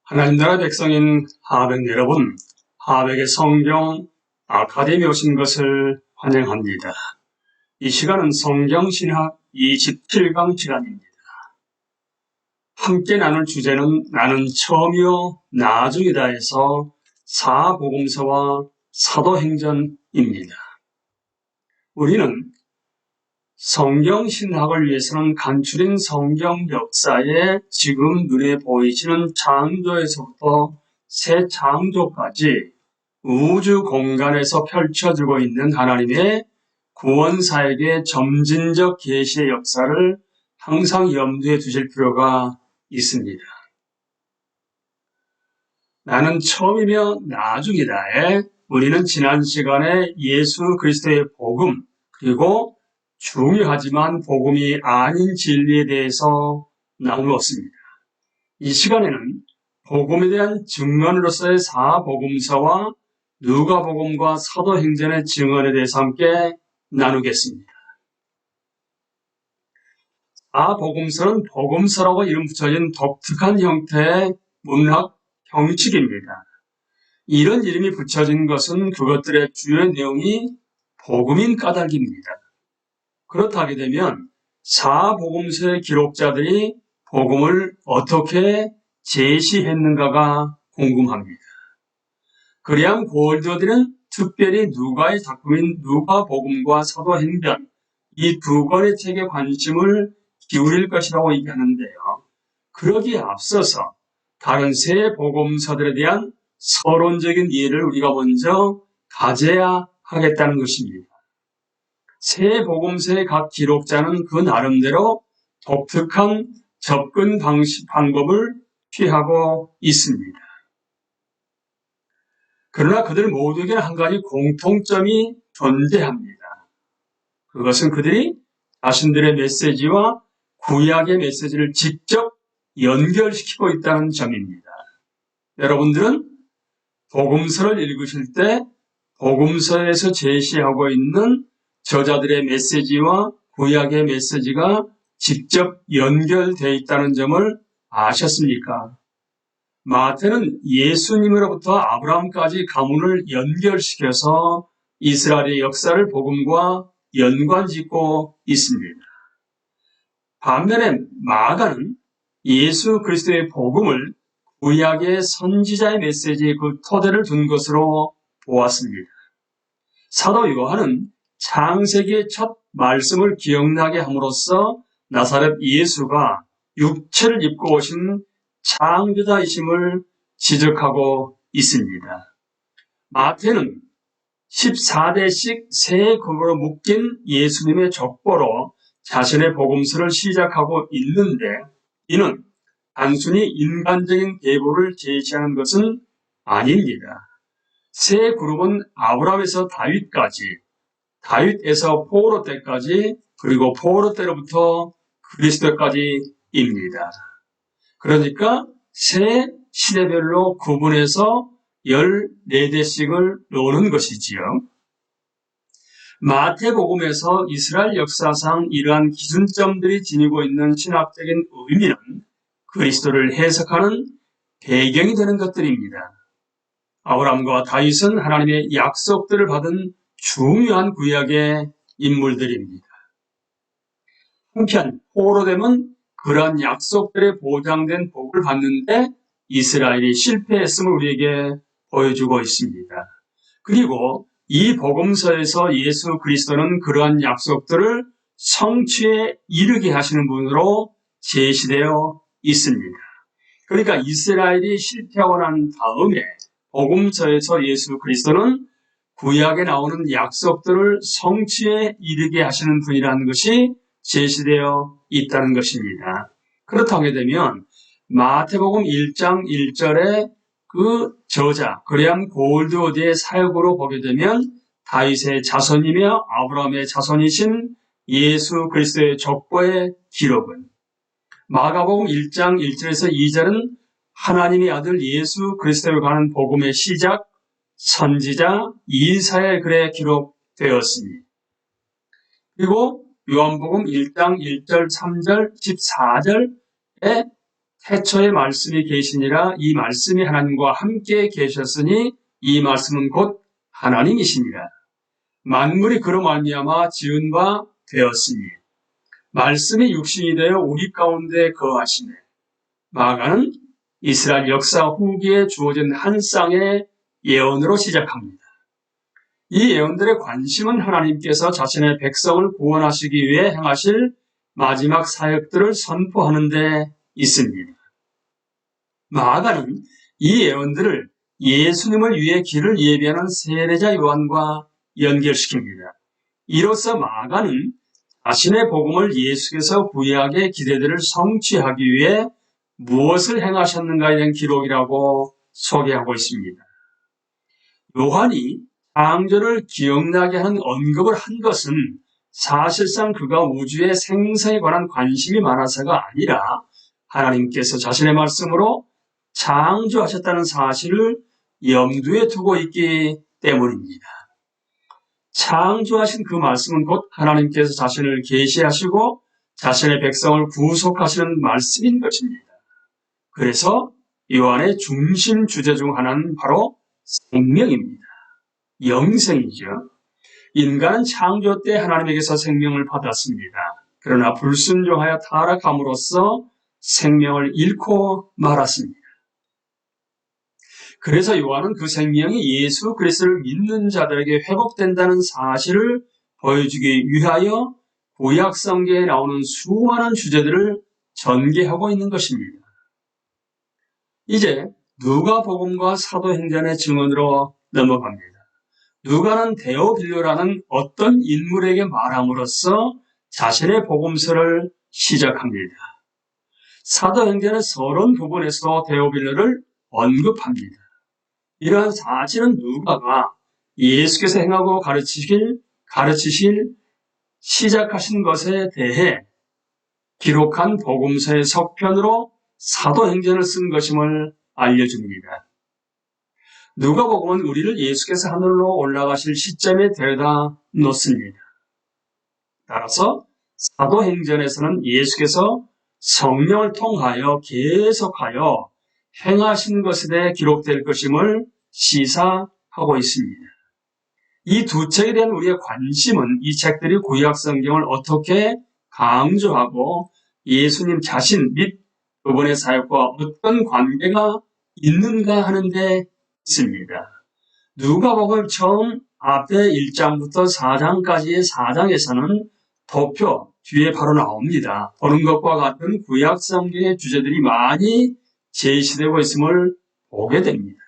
하나님 나라 백성인 하백 여러분, 하백의 성경 아카데미에 오신 것을 환영합니다. 이 시간은 성경신학 27강 시간입니다. 함께 나눌 주제는 나는 처음이요 나중이다에서 사복음서와 사도행전입니다. 우리는 성경신학을 위해서는 간추린 성경 역사에 지금 눈에 보이시는 창조에서부터 새 창조까지 우주 공간에서 펼쳐지고 있는 하나님의 구원사역의 점진적 계시의 역사를 항상 염두에 두실 필요가 있습니다. 나는 처음이며 나중이다에 우리는 지난 시간에 예수 그리스도의 복음 그리고 중요하지만 복음이 아닌 진리에 대해서 나누었습니다. 이 시간에는 복음에 대한 증언으로서의 사복음서와 누가복음과 사도행전의 증언에 대해서 함께 나누겠습니다. 사복음서는 복음서라고 이름 붙여진 독특한 형태의 문학 형식입니다. 이런 이름이 붙여진 것은 그것들의 주요 내용이 복음인 까닭입니다. 그렇다 하게 되면 사복음서의 기록자들이 복음을 어떻게 제시했는가가 궁금합니다. 그리함 골드워드는 특별히 누가의 작품인 누가복음과 사도행전 이 두 권의 책에 관심을 기울일 것이라고 얘기하는데요. 그러기에 앞서서 다른 세 복음서들에 대한 서론적인 이해를 우리가 먼저 가져야 하겠다는 것입니다. 세 복음서의 각 기록자는 그 나름대로 독특한 접근 방법을 취하고 있습니다. 그러나 그들 모두에게는 한 가지 공통점이 존재합니다. 그것은 그들이 자신들의 메시지와 구약의 메시지를 직접 연결시키고 있다는 점입니다. 여러분들은 복음서를 읽으실 때 복음서에서 제시하고 있는 저자들의 메시지와 구약의 메시지가 직접 연결되어 있다는 점을 아셨습니까? 마태는 예수님으로부터 아브라함까지 가문을 연결시켜서 이스라엘의 역사를 복음과 연관짓고 있습니다. 반면에 마가는 예수 그리스도의 복음을 구약의 선지자의 메시지의 그 토대를 둔 것으로 보았습니다. 사도 요한은 창세기의 첫 말씀을 기억나게 함으로써 나사렛 예수가 육체를 입고 오신 창조자이심을 지적하고 있습니다. 마태는 14대씩 세 급으로 묶인 예수님의 족보로 자신의 복음서를 시작하고 있는데 이는 단순히 인간적인 계보를 제시하는 것은 아닙니다. 세 그룹은 아브라함에서 다윗까지, 다윗에서 포로 때까지, 그리고 포로 때로부터 그리스도까지입니다. 그러니까 세 시대별로 구분해서 14대씩을 놓는 것이지요. 마태복음에서 이스라엘 역사상 이러한 기준점들이 지니고 있는 신학적인 의미는 그리스도를 해석하는 배경이 되는 것들입니다. 아브라함과 다윗은 하나님의 약속들을 받은 중요한 구약의 인물들입니다. 한편 포로됨은 그러한 약속들에 보장된 복을 받는데 이스라엘이 실패했음을 우리에게 보여주고 있습니다. 그리고 이 복음서에서 예수 그리스도는 그러한 약속들을 성취에 이르게 하시는 분으로 제시되어 있습니다. 그러니까 이스라엘이 실패하고 난 다음에 복음서에서 예수 그리스도는 구약에 나오는 약속들을 성취에 이르게 하시는 분이라는 것이 제시되어 있다는 것입니다. 그렇다고 하게 되면 마태복음 1장 1절에 그 저자 그레암 골드워드의 사역으로 보게 되면 다윗의 자손이며 아브라함의 자손이신 예수 그리스도의 족보의 기록은 마가복음 1장 1절에서 2절은 하나님의 아들 예수 그리스도에 관한 복음의 시작 선지자 이사야의 글에 기록되었습니다. 그리고 요한복음 1장 1절 3절 14절에 태초에 말씀이 계시니라. 이 말씀이 하나님과 함께 계셨으니 이 말씀은 곧 하나님이시니라. 만물이 그로 말미암아 지은 바 되었으니 말씀이 육신이 되어 우리 가운데 거하시네. 마가는 이스라엘 역사 후기에 주어진 한 쌍의 예언으로 시작합니다. 이 예언들의 관심은 하나님께서 자신의 백성을 구원하시기 위해 행하실 마지막 사역들을 선포하는 데 있습니다. 마가는 이 예언들을 예수님을 위해 길을 예비하는 세례자 요한과 연결시킵니다. 이로써 마가는 자신의 복음을 예수께서 구약의 기대들을 성취하기 위해 무엇을 행하셨는가에 대한 기록이라고 소개하고 있습니다. 요한이 창조를 기억나게 하는 언급을 한 것은 사실상 그가 우주의 생성에 관한 관심이 많아서가 아니라 하나님께서 자신의 말씀으로 창조하셨다는 사실을 염두에 두고 있기 때문입니다. 창조하신 그 말씀은 곧 하나님께서 자신을 계시하시고 자신의 백성을 구속하시는 말씀인 것입니다. 그래서 요한의 중심 주제 중 하나는 바로 생명입니다. 영생이죠. 인간은 창조 때 하나님에게서 생명을 받았습니다. 그러나 불순종하여 타락함으로써 생명을 잃고 말았습니다. 그래서 요한은 그 생명이 예수 그리스도를 믿는 자들에게 회복된다는 사실을 보여주기 위하여 구약 성경에 나오는 수많은 주제들을 전개하고 있는 것입니다. 이제 누가복음과 사도행전의 증언으로 넘어갑니다. 누가는 데오빌로라는 어떤 인물에게 말함으로써 자신의 복음서를 시작합니다. 사도행전의 서론 부분에서 데오빌로를 언급합니다. 이러한 사실은 누가가 예수께서 행하고 가르치실 시작하신 것에 대해 기록한 복음서의 서편으로 사도행전을 쓴 것임을 알려줍니다. 누가복음은 우리를 예수께서 하늘로 올라가실 시점에 데려다 놓습니다. 따라서 사도행전에서는 예수께서 성령을 통하여 계속하여 행하신 것에 대해 기록될 것임을 시사하고 있습니다. 이 두 책에 대한 우리의 관심은 이 책들이 구약 성경을 어떻게 강조하고 예수님 자신 및 그분의 사역과 어떤 관계가 있는가 하는 데 있습니다. 누가복음 처음 앞에 1장부터 4장까지의 4장에서는 도표 뒤에 바로 나옵니다. 보는 것과 같은 구약 성경의 주제들이 많이 제시되고 있음을 보게 됩니다.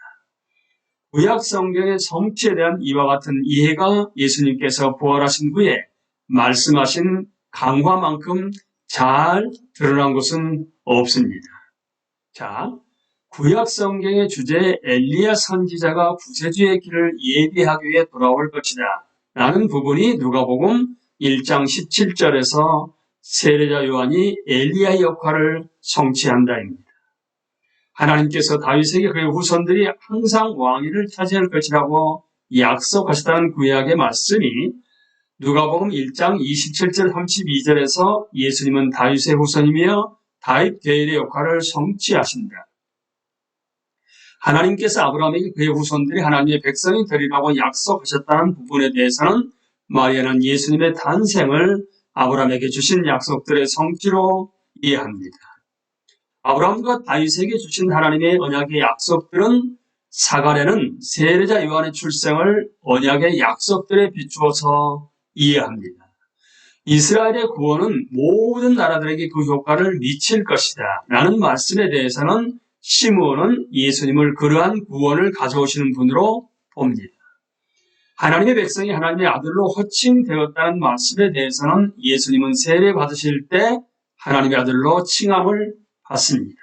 구약 성경의 성취에 대한 이와 같은 이해가 예수님께서 부활하신 후에 말씀하신 강화만큼 잘 드러난 것은 없습니다. 자, 구약 성경의 주제에 엘리야 선지자가 구세주의 길을 예비하기 위해 돌아올 것이다 라는 부분이 누가복음 1장 17절에서 세례자 요한이 엘리야의 역할을 성취한다입니다. 하나님께서 다윗에게 그의 후손들이 항상 왕위를 차지할 것이라고 약속하셨다는 구약의 말씀이 누가복음 1장 27절 32절에서 예수님은 다윗의 후손이며 다윗 계율의 역할을 성취하신다. 하나님께서 아브라함에게 그의 후손들이 하나님의 백성이 되리라고 약속하셨다는 부분에 대해서는 마리아는 예수님의 탄생을 아브라함에게 주신 약속들의 성취로 이해합니다. 아브라함과 다윗에게 주신 하나님의 언약의 약속들은 사가랴는 세례자 요한의 출생을 언약의 약속들에 비추어서 이해합니다. 이스라엘의 구원은 모든 나라들에게 그 효과를 미칠 것이다 라는 말씀에 대해서는 시므온은 예수님을 그러한 구원을 가져오시는 분으로 봅니다. 하나님의 백성이 하나님의 아들로 호칭되었다는 말씀에 대해서는 예수님은 세례 받으실 때 하나님의 아들로 칭함을 받습니다.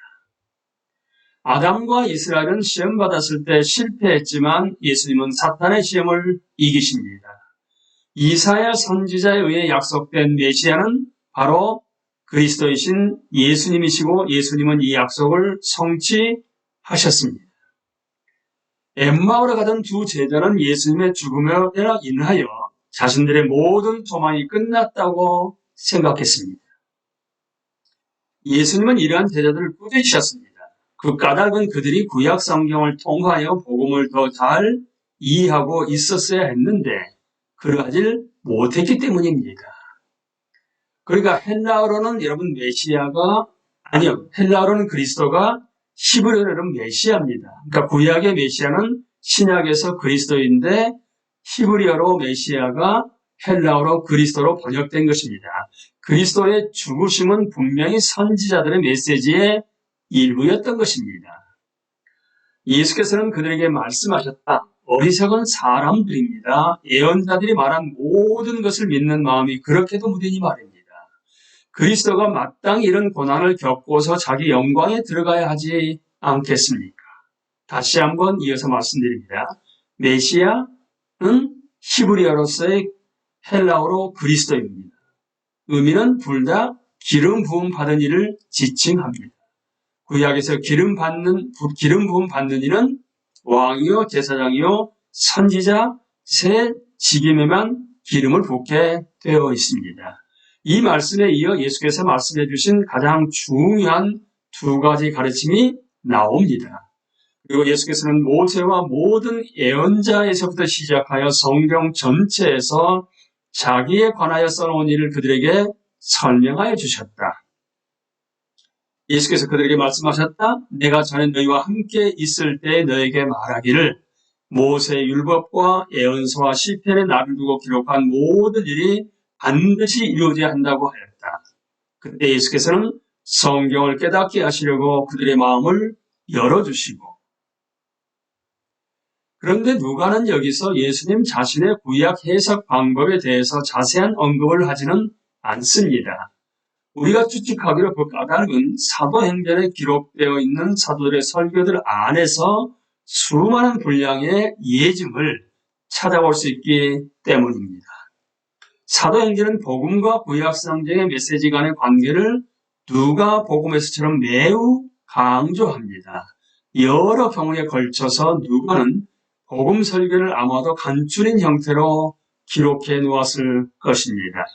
아담과 이스라엘은 시험 받았을 때 실패했지만 예수님은 사탄의 시험을 이기십니다. 이사야 선지자에 의해 약속된 메시아는 바로 그리스도이신 예수님이시고 예수님은 이 약속을 성취하셨습니다. 엠마오로 가던 두 제자는 예수님의 죽음에 인하여 자신들의 모든 소망이 끝났다고 생각했습니다. 예수님은 이러한 제자들을 꾸짖으셨습니다. 그 까닭은 그들이 구약 성경을 통하여 복음을 더 잘 이해하고 있었어야 했는데 그러하질 못했기 때문입니다. 그러니까 헬라어로는 여러분 메시아가 아니요. 헬라어로는 그리스도가 히브리어로는 메시아입니다. 그러니까 구약의 메시아는 신약에서 그리스도인데 히브리어로 메시아가 헬라어로 그리스도로 번역된 것입니다. 그리스도의 죽으심은 분명히 선지자들의 메시지의 일부였던 것입니다. 예수께서는 그들에게 말씀하셨다. 어리석은 사람들입니다. 예언자들이 말한 모든 것을 믿는 마음이 그렇게도 무디니 말입니다. 그리스도가 마땅히 이런 고난을 겪고서 자기 영광에 들어가야 하지 않겠습니까? 다시 한번 이어서 말씀드립니다. 메시아는 히브리어로서의 헬라어로 그리스도입니다. 의미는 둘 다 기름 부음 받은 이를 지칭합니다. 구약에서 기름 부음 받는 이는 왕이요 제사장이요 선지자 세 직임에만 기름을 붓게 되어 있습니다. 이 말씀에 이어 예수께서 말씀해 주신 가장 중요한 두 가지 가르침이 나옵니다. 그리고 예수께서는 모세와 모든 예언자에서부터 시작하여 성경 전체에서 자기에 관하여 써놓은 일을 그들에게 설명하여 주셨다. 예수께서 그들에게 말씀하셨다. 내가 전에 너희와 함께 있을 때 너에게 말하기를 모세의 율법과 예언서와 시편에 나를 두고 기록한 모든 일이 반드시 이루어져야 한다고 하였다. 그때 예수께서는 성경을 깨닫게 하시려고 그들의 마음을 열어주시고 그런데 누가는 여기서 예수님 자신의 구약 해석 방법에 대해서 자세한 언급을 하지는 않습니다. 우리가 추측하기로 그 까닭은 사도행전에 기록되어 있는 사도들의 설교들 안에서 수많은 분량의 예증을 찾아볼 수 있기 때문입니다. 사도행전은 복음과 구약 성경의 메시지 간의 관계를 누가복음에서처럼 매우 강조합니다. 여러 경우에 걸쳐서 누가는 복음 설교를 아마도 간추린 형태로 기록해 놓았을 것입니다.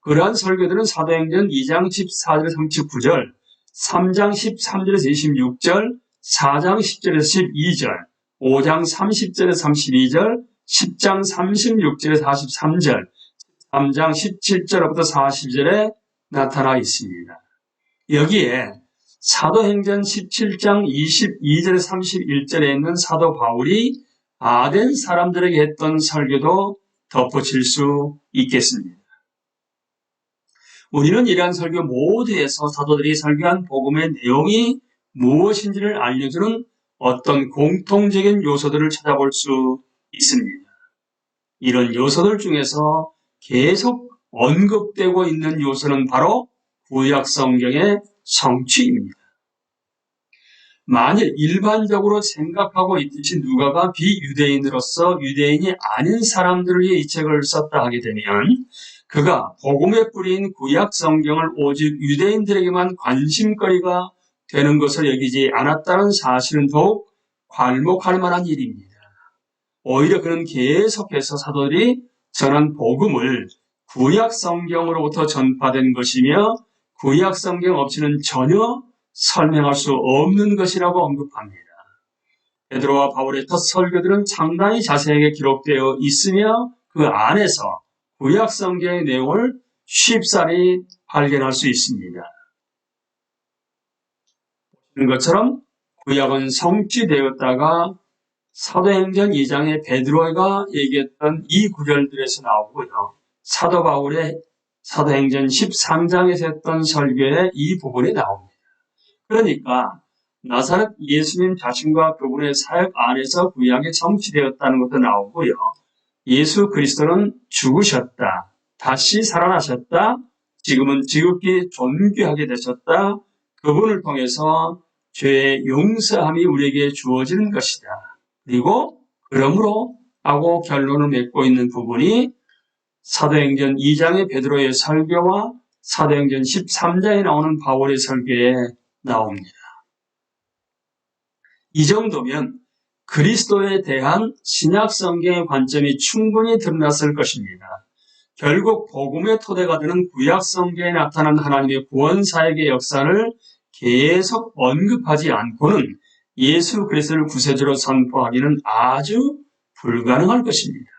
그러한 설교들은 사도행전 2장 14절에서 39절, 3장 13절에서 26절, 4장 10절에서 12절, 5장 30절에서 32절, 10장 36절에서 43절, 3장 17절부터 40절에 나타나 있습니다. 여기에 사도행전 17장 22절에서 31절에 있는 사도 바울이 아덴 사람들에게 했던 설교도 덧붙일 수 있겠습니다. 우리는 이러한 설교 모두에서 사도들이 설교한 복음의 내용이 무엇인지를 알려주는 어떤 공통적인 요소들을 찾아볼 수 있습니다. 이런 요소들 중에서 계속 언급되고 있는 요소는 바로 구약 성경의 성취입니다. 만일 일반적으로 생각하고 있듯이 누가가 비유대인으로서 유대인이 아닌 사람들을 위해 이 책을 썼다 하게 되면 그가 복음의 뿌리인 구약 성경을 오직 유대인들에게만 관심거리가 되는 것을 여기지 않았다는 사실은 더욱 괄목할 만한 일입니다. 오히려 그는 계속해서 사도들이 전한 복음을 구약 성경으로부터 전파된 것이며 구약 성경 없이는 전혀 설명할 수 없는 것이라고 언급합니다. 베드로와 바울의 첫 설교들은 상당히 자세하게 기록되어 있으며 그 안에서 구약 성경의 내용을 쉽사리 발견할 수 있습니다. 보시는 것처럼 구약은 성취되었다가 사도행전 2장에 베드로가 얘기했던 이 구절들에서 나오고요. 사도 바울의 사도행전 13장에서 했던 설교의 이 부분이 나옵니다. 그러니까 나사렛 예수님 자신과 그분의 사역 안에서 구약이 성취되었다는 것도 나오고요. 예수 그리스도는 죽으셨다. 다시 살아나셨다. 지금은 지극히 존귀하게 되셨다. 그분을 통해서 죄의 용서함이 우리에게 주어지는 것이다. 그리고 그러므로 하고 결론을 맺고 있는 부분이 사도행전 2장의 베드로의 설교와 사도행전 13장에 나오는 바울의 설교에 나옵니다. 이 정도면 그리스도에 대한 신약 성경의 관점이 충분히 드러났을 것입니다. 결국 복음의 토대가 되는 구약 성경에 나타난 하나님의 구원사역의 역사를 계속 언급하지 않고는 예수 그리스도를 구세주로 선포하기는 아주 불가능할 것입니다.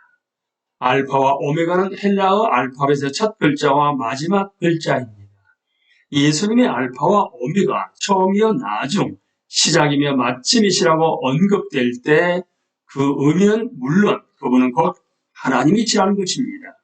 알파와 오메가는 헬라어 알파벳의 첫 글자와 마지막 글자입니다. 예수님의 알파와 오메가, 처음이요 나중, 시작이며 마침이시라고 언급될 때 그 의미는 물론 그분은 곧 하나님이시라는 것입니다.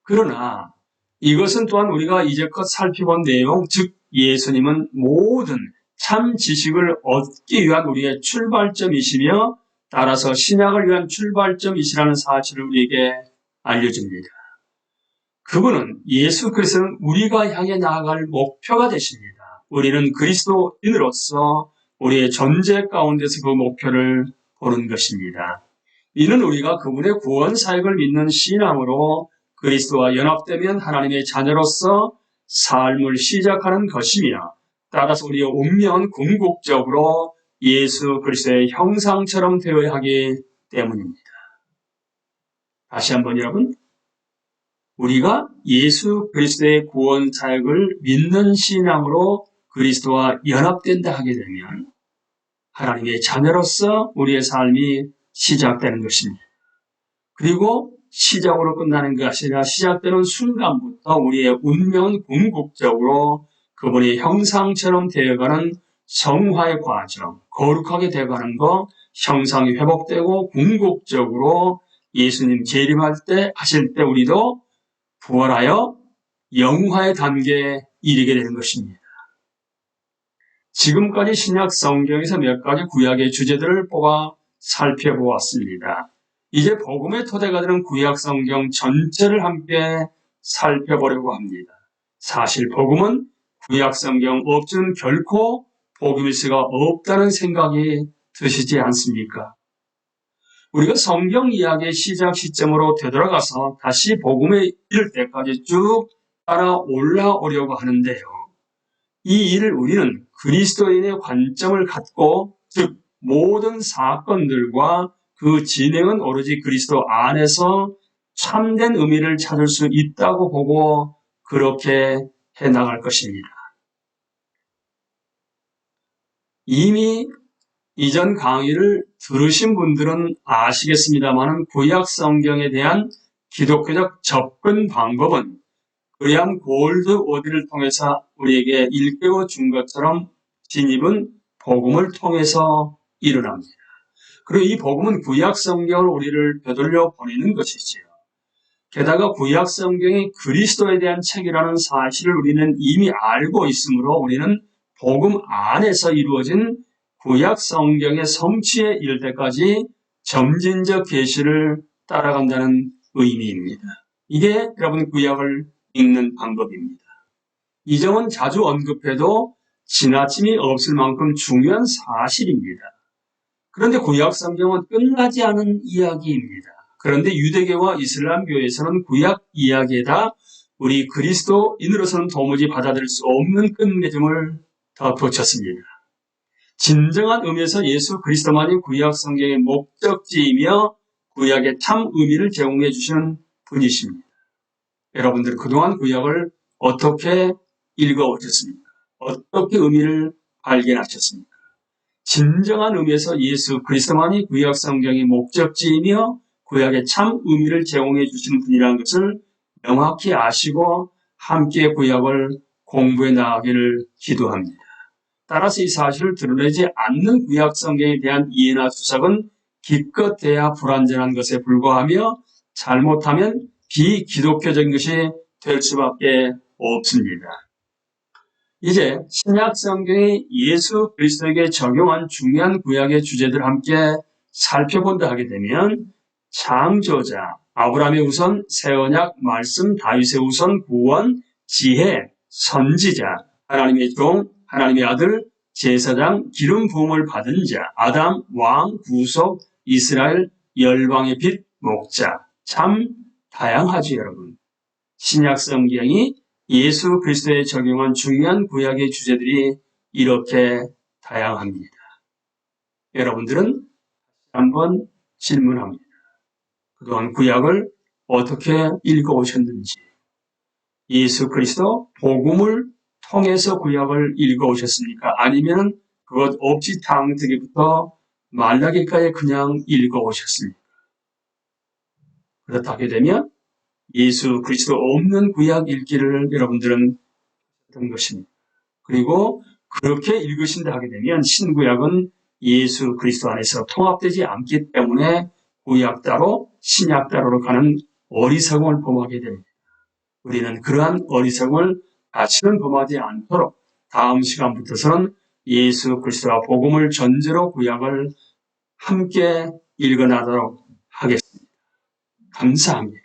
그러나 이것은 또한 우리가 이제껏 살펴본 내용, 즉 예수님은 모든 참 지식을 얻기 위한 우리의 출발점이시며 따라서 신약을 위한 출발점이시라는 사실을 우리에게 알려줍니다. 그분은 예수 그리스도는 우리가 향해 나아갈 목표가 되십니다. 우리는 그리스도인으로서 우리의 존재 가운데서 그 목표를 보는 것입니다. 이는 우리가 그분의 구원 사역을 믿는 신앙으로 그리스도와 연합되면 하나님의 자녀로서 삶을 시작하는 것이며 따라서 우리의 운명은 궁극적으로 예수 그리스도의 형상처럼 되어야 하기 때문입니다. 다시 한번 여러분, 우리가 예수 그리스도의 구원 사역을 믿는 신앙으로 그리스도와 연합된다 하게 되면 하나님의 자녀로서 우리의 삶이 시작되는 것입니다. 그리고 시작으로 끝나는 것이 아니라 시작되는 순간부터 우리의 운명은 궁극적으로 그분의 형상처럼 되어가는 성화의 과정, 거룩하게 되어가는 것, 형상이 회복되고 궁극적으로 예수님 재림할 때 하실 때 우리도 부활하여 영화의 단계에 이르게 되는 것입니다. 지금까지 신약 성경에서 몇 가지 구약의 주제들을 뽑아 살펴보았습니다. 이제 복음의 토대가 되는 구약 성경 전체를 함께 살펴보려고 합니다. 사실 복음은 구약 성경 없이는 결코 복음일 수가 없다는 생각이 드시지 않습니까? 우리가 성경 이야기의 시작 시점으로 되돌아가서 다시 복음에 이를 때까지 쭉 따라 올라오려고 하는데요. 이 일을 우리는 그리스도인의 관점을 갖고, 즉 모든 사건들과 그 진행은 오로지 그리스도 안에서 참된 의미를 찾을 수 있다고 보고 그렇게 해나갈 것입니다. 이미 이전 강의를 들으신 분들은 아시겠습니다만 구약 성경에 대한 기독교적 접근 방법은 그리함 골드워디를 통해서 우리에게 일깨워 준 것처럼 진입은 복음을 통해서 일어납니다. 그리고 이 복음은 구약 성경을 우리를 되돌려 보내는 것이지요. 게다가 구약 성경이 그리스도에 대한 책이라는 사실을 우리는 이미 알고 있으므로 우리는 복음 안에서 이루어진 구약 성경의 성취에 이를 때까지 점진적 계시를 따라간다는 의미입니다. 이게 여러분 구약을 읽는 방법입니다. 이 점은 자주 언급해도 지나침이 없을 만큼 중요한 사실입니다. 그런데 구약 성경은 끝나지 않은 이야기입니다. 그런데 유대교와 이슬람교에서는 구약 이야기에다 우리 그리스도인으로서는 도무지 받아들일 수 없는 끝맺음을 덧붙였습니다. 진정한 의미에서 예수 그리스도만이 구약 성경의 목적지이며 구약의 참 의미를 제공해 주시는 분이십니다. 여러분들 그동안 구약을 어떻게 읽어오셨습니까? 어떻게 의미를 발견하셨습니까? 진정한 의미에서 예수 그리스도만이 구약 성경의 목적지이며 구약의 참 의미를 제공해 주시는 분이라는 것을 명확히 아시고 함께 구약을 공부해 나가기를 기도합니다. 따라서 이 사실을 드러내지 않는 구약 성경에 대한 이해나 수석은 기껏해야 불완전한 것에 불과하며 잘못하면 비기독교적인 것이 될 수밖에 없습니다. 이제 신약 성경이 예수 그리스도에게 적용한 중요한 구약의 주제들을 함께 살펴본다 하게 되면 창조자, 아브라함의 우선, 새 언약, 말씀, 다윗의 우선, 구원, 지혜, 선지자, 하나님의 종, 하나님의 아들, 제사장, 기름 부음을 받은 자, 아담, 왕, 구속, 이스라엘, 열방의 빛, 목자. 참 다양하죠, 여러분. 신약 성경이 예수 그리스도에 적용한 중요한 구약의 주제들이 이렇게 다양합니다. 여러분들은 한번 질문합니다. 그동안 구약을 어떻게 읽어오셨는지, 예수 그리스도 복음을 통해서 구약을 읽어오셨습니까? 아니면 그것 없이 창세기부터 말라기까지 그냥 읽어오셨습니까? 그렇다게 되면 예수 그리스도 없는 구약 읽기를 여러분들은 했던 것입니다. 그리고 그렇게 읽으신다 하게 되면 신구약은 예수 그리스도 안에서 통합되지 않기 때문에 구약 따로 신약 따로로 가는 어리석음을 범하게 됩니다. 우리는 그러한 어리석음을 다시는 범하지 않도록 다음 시간부터서는 예수 그리스도와 복음을 전제로 구약을 함께 읽어나가도록 하겠습니다. 감사합니다.